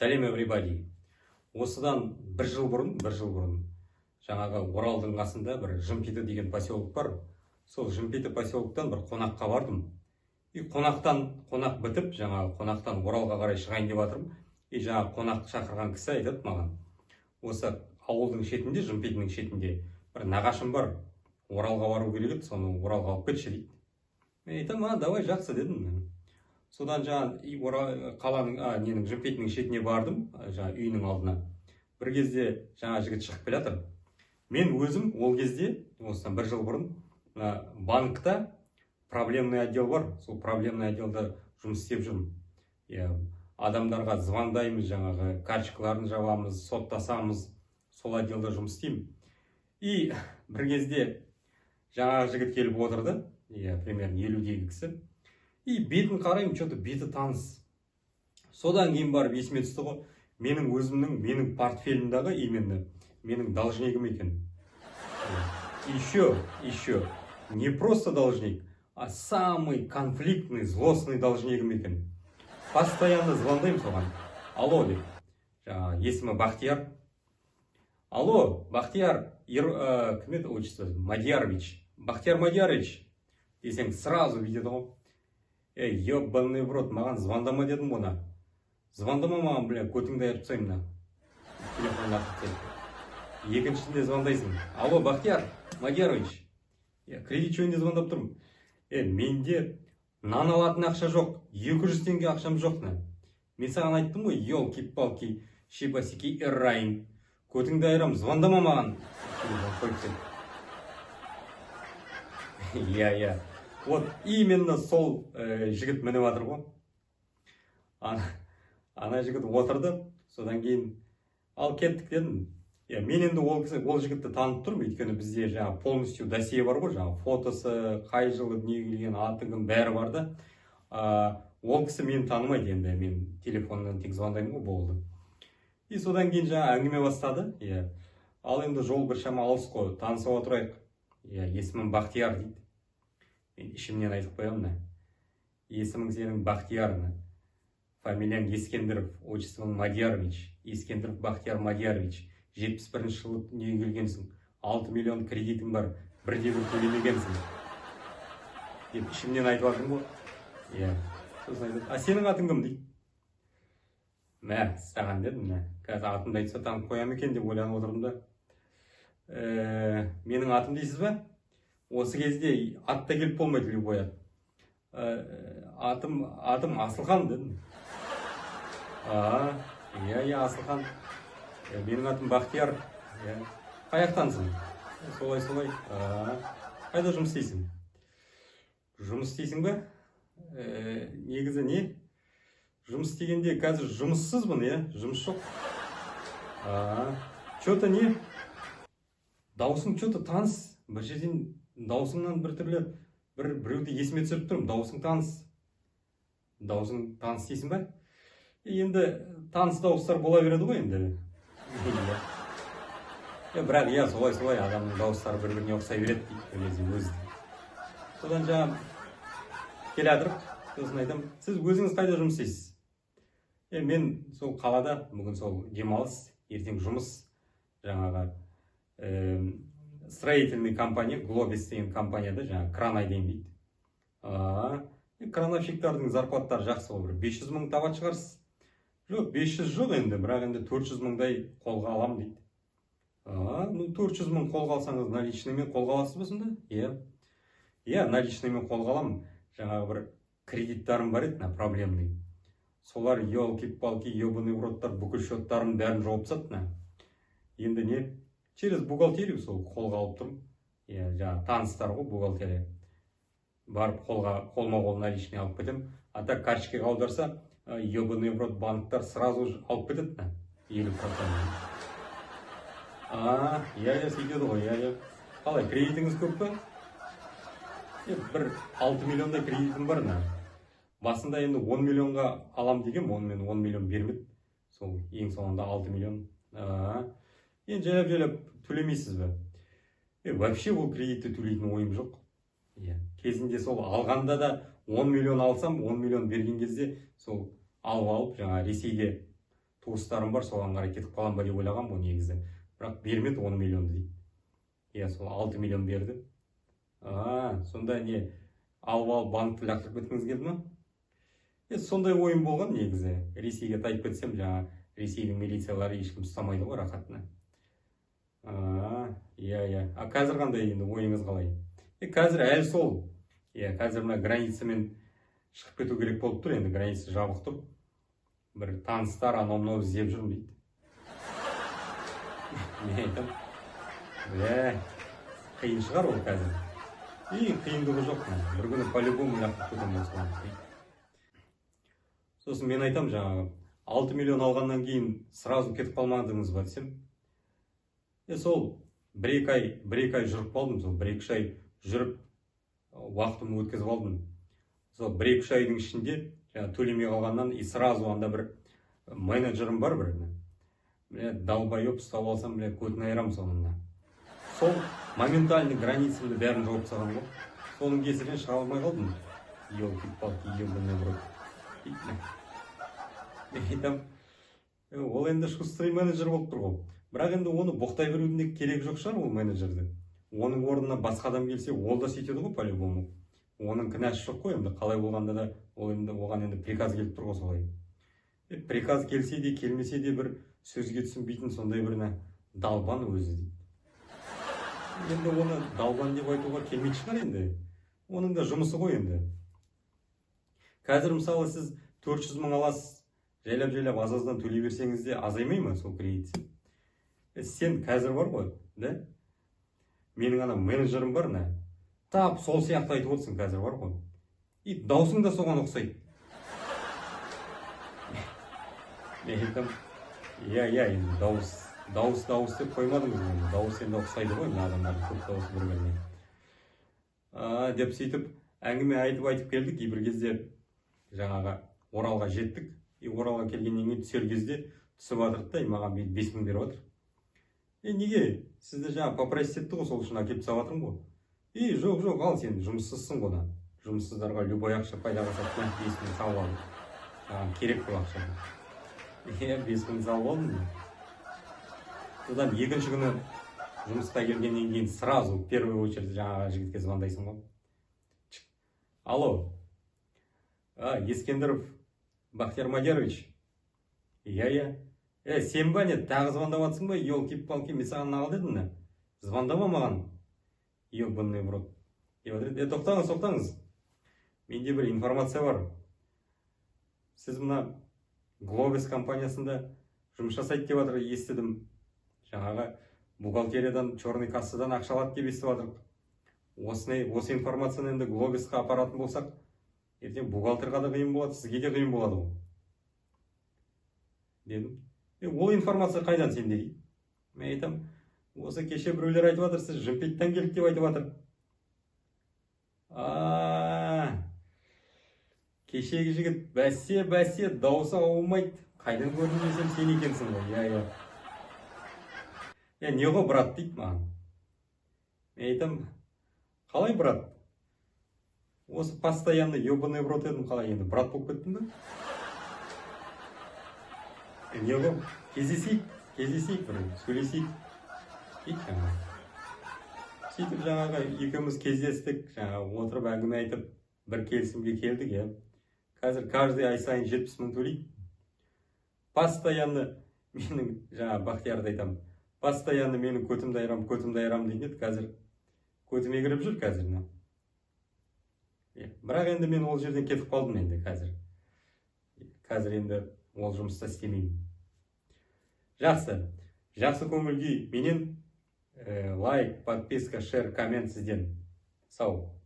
Сәлем everybody. Осыдан бір жыл бұрын, жаңағы Оралдың қасында бір Жымпиты деген поселок бар. Сол Жымпиты поселоктан бір қонаққа бардым. Қонақ бітіп, жаңағы қонақтан Оралға қарай шығайын деп жатырмын. Жаңағы қонақ шақырған кісі айтады маған: осы ауылдың шетінде, Жымпитының шетінде бір нағашым бар, Оралға бару керек еді, соны Оралға алып кетші дейді. Мен айтамын: давай, жақсы дедім. Содан қаланың Жымпитінің шетіне бардым, жаңа үйінің алдына. Bir кезде жаңа жігіт шығып келе жатыр. Мен өзім ол кезде, осыдан бір жыл бұрын, банкта проблемный отдел бар. Сол проблемный отделда жұмыс істеп жүрмін. Адамдарға звондаймыз, жаңағы карточкаларын жабамыз, соттасамыз, сол отделда жұмыс істеймін. И бір кезде жаңағы жігіт келіп отырды, примерно 50-дегі кісі. И бетін қараймын, что-то беті таныс. Содан кейін барып есіме түсті ғой, менің портфелімдағы именно менің должнигім екен. Еще не просто должник, а самый конфликтный, злостный должнигім екен. Постоянно звондаймын соған. Алло деп. Есімі Бахтияр. Алло, Бахтияр, кім еді отчество? Мадиярович. Бахтияр Мадиярович десең, сразу видеді ғой. Ебаный в рот, маған звондама дедім оны. Звондама маған, көтіңді айырып тастаймын. Телефонын артып. Екіншісінде звондайсың: алло, Бахтияр Мадиярович, кредит жөнінде звондап тұрмын. Менде нан алатын ақша жоқ, 200 теңге ақшам жоқ. Мен саған айттым ғой, елки-палки, шипасики эррайын, көтіңді айырам, звондама маған. Вот именно сол жігіт мініп жатыр ғой. Ана жігіт отырды, содан кейін ал кеттік дедім. Мен енді ол жігітті танып тұрмын, өйткені бізде жаңа полностью досье бар ғой, жаңа фотосы, қай жылы дүниеге келген, аты кім, бәрі бар да. Ол кісі мені танымайды, енді мен телефоннан тек звондаймын ғой, болды. И содан кейін жаңа әңгіме бастады. Ал енді жол біршама алыс қой, танысып отырайық. Есімім Бахтияр дейді. Мен ішімнен айтып қоямын: есімің сенің Бахтияр, фамилияң Ескендіров, отчествоң Мадиярович, Ескендіров Бахтияр Мадиярович, 71-ші жылы дүниеге келгенсің, 6 миллион кредитің бар, бірде-бір төлемегенсің деп ішімнен айтып жатырмын ғой. Сосын айтады: сенің атың кім дейді. Саған дедім, қазір атымды айтса танып қоям екен деп ойланып отырдым да. Менің атым дейсіз ба? Осы кезде атта келіп болмайды, любой ат. Атым Асылхан дедім. Асылхан. Менің атым Бахтияр. Қаяқтансың? Солай. Қайда жұмыс істейсің? Жұмыс істейсің ба? Негізі не? Жұмыс істегенде қазір жұмыссызбын, жұмыс жоқ. Что-то не? Даусың что-то таныс. Бір жерден даусыңнан бір түрлі біреуді есіме түсіріп тұрмын. Даусың таныс. Даусың таныс дейсің ба? Енді таныс дауыстар бола береді ғой енді. Бірақ солай адамның дауыстары бір-біріне ұқсай береді дейді өзі. Содан жаңа келе жатырып, сосын айтам: сіз өзіңіз қайда жұмыс істейсіз? Мен сол қалада, бүгін сол демалыс, ертең жұмыс, жаңағы строительный компания, Глобис деген компанияда жаңа кран айдайын дейді. Крановщиктардың зарплаттары жақсы ғой, 500 мың табат шығарсыз. Жоқ, 500 жоқ енді, бірақ енді 400 мыңдай қолға алам дейді. 400 мың қолға алсаңыз, наличныймен қолға аласыз ба сонда? Наличныймен қолға алам. Жаңағы бір кредиттарым бар еді, проблемный. Солар елки-палки, ебаный в роттар, бүкіл счеттарым бәрін жауып тастады. Енді не? Через бухгалтерию сол қолға алып тұрмын. Жаңа таныстар ғой, бухгалтерия. Барып қолма-қол наличный алып кетем. А так карточкаға аударса, ебаный в рот банктар сразу алып кетеді, 50%. Сөйтеді ғой, Қалай, кредитіңіз көп па? Бір 6 миллионда кредитім бар. Басында енді 10 миллионға алам деген, 10 миллион бермеді. Сол ең соңында 6 миллион. Енді жайлап төлемейсіз бе? Вообще ол кредитті төлейтін ойым жоқ. Кезінде сол алғанда да 10 миллион алсам, 10 миллион берген кезде сол алып, жаңа Ресейде туыстарым бар, соған қарай кетіп қалам ба деп ойлаған бұл негізі. Бірақ бермеді 10 миллионды дейді. Иә, сол 6 миллион берді. Сонда не, алып банкті лақтырып кеткіңіз келді ма? Сондай ойым болған негізі. Ресейге тайып кетсем, жаңа Ресейдің милициялары ешкім ұстамайды ғой рахатына. Иә. Қазір қандай енді ойыңыз қалай? Қазір әлі сол. Қазір мына границамен шығып кету керек болып тұр, енді граница жабық тұр. Бір таныстар анау-мынау іздеп жүрмін дейді. Не айтам? Қиын шығар ол қазір. Қиындығы жоқ. Бір күні по-любому лақтырып кетемін осыған. Сосын мен айтам, жаңағы 6 миллион алғаннан кейін сразу кетіп қалмадыңыз ба десем. Сол бір-екі ай жүріп қалдым, сол бір-екі ай жүріп уақытымды өткізіп алдым. Сол бір-екі айдың ішінде төлемей қалғаннан сразу анда бір менеджерім бар бір. Далбайып ұстап алсам, көтін айырам соңында. Сол моментальный границамды бәрін жауып тастаған ғой. Соның кесірінен шыға алмай қалдым. Ол енді шустрый менеджер болып тұр ғой. Бірақ енді оны боқтай берудің керек жоқ шығар ол менеджерді. Оның орнына басқа адам келсе, ол да сөйтеді ғой по-любому. Оның кінәсі жоқ қой, енді қалай болғанда да оған енді приказ келіп тұр ғой солай. Приказ келсе де келмесе де бір сөзге түсінбейтін сондай бір далбан өзі дейді. Енді оны далбан деп айтуға келмейді шығар енді. Оның да жұмысы ғой енді. Қазір мысалы сіз 400 мың аласыз, жайлап аз-аздан төлей берсеңіз де азаймай ма сол кредит? Сен қазір бар ғой, да? Менің ана менеджерім бар, тап сол сияқты айтып отырсың қазір бар ғой. Даусың да соған ұқсайды. Енді дауыс деп қоймадыңыз ғой. Дауыс енді ұқсайды ғой, адамдардың көп дауысы бір-біріне. Деп сөйтіп әңгіме айтып келдік, бір кезде жаңаға Оралға жеттік. Оралға келгеннен кейін түсер кезде түсіп жатырды да, маған 5 мың беріп жатыр. Неге? Сізді жаңа попросить етті ғой, сол үшін әкеліп тастап жатырмын ғой. Жоқ, ал сен жұмыссызсың ғой. Жұмыссыздарға любой ақша пайдаға сатқан 5 мың салып алдым. Керек бұл ақша. 5 мың салып алдым. Содан екінші күні жұмысқа келгеннен кейін сразу первый очередь жаңағы жігітке звондайсың ғой. Алло. Ескендіров Бахтияр Мадиярович. Сен ба не, тағы звондап жатсың ба? Елки-палки, мен саған нағыл дедім. Звондама маған. Ебаный в рот. Тоқтаңыз. Менде бір информация бар. Сіз мына Глобес компаниясында жұмыс жасайды деп жатыр, естідім. Жаңағы бухгалтериядан, черный кассадан ақша алады деп естіп жатыр. Осы информацияны енді Глобесқа апаратын болсақ, ертең бухгалтерға да қиын болады, сізге де қиын болады ғой. Дедім. Ол информация қайдан сенде дейді? Мен айтам, осы кеше біреулер айтып жатыр, сіз Жымпиттен келдік деп айтып жатыр. Кешегі жігіт бәсе дауысы ауылмайды. Қайдан көрдім десем сен екенсің ғой. Не ғой брат дейді маған. Мен айтам, қалай брат? Осы постоянно ебаный в рот едім, қалай енді брат болып кеттім бе? Не ғой? Кездесейік бір, сөйлесейік. Сөйтіп жаңағы екеуміз кездестік, отырып әңгіме айтып, бір келісімге келдік. Қазір каждый ай сайын 70 мың төлейді. Постоянно менің, Бахтиярды айтам, постоянно менің көтімді айрам дейді. Қазір көтіме кіріп жүр қазір. Бірақ енді мен ол жерден кетіп қалдым енді қазір. Қазір енді ол жұмыста істемеймін. Жақсы көңіл күй менен, лайк, подписка, шер, коммент сізден. Сау.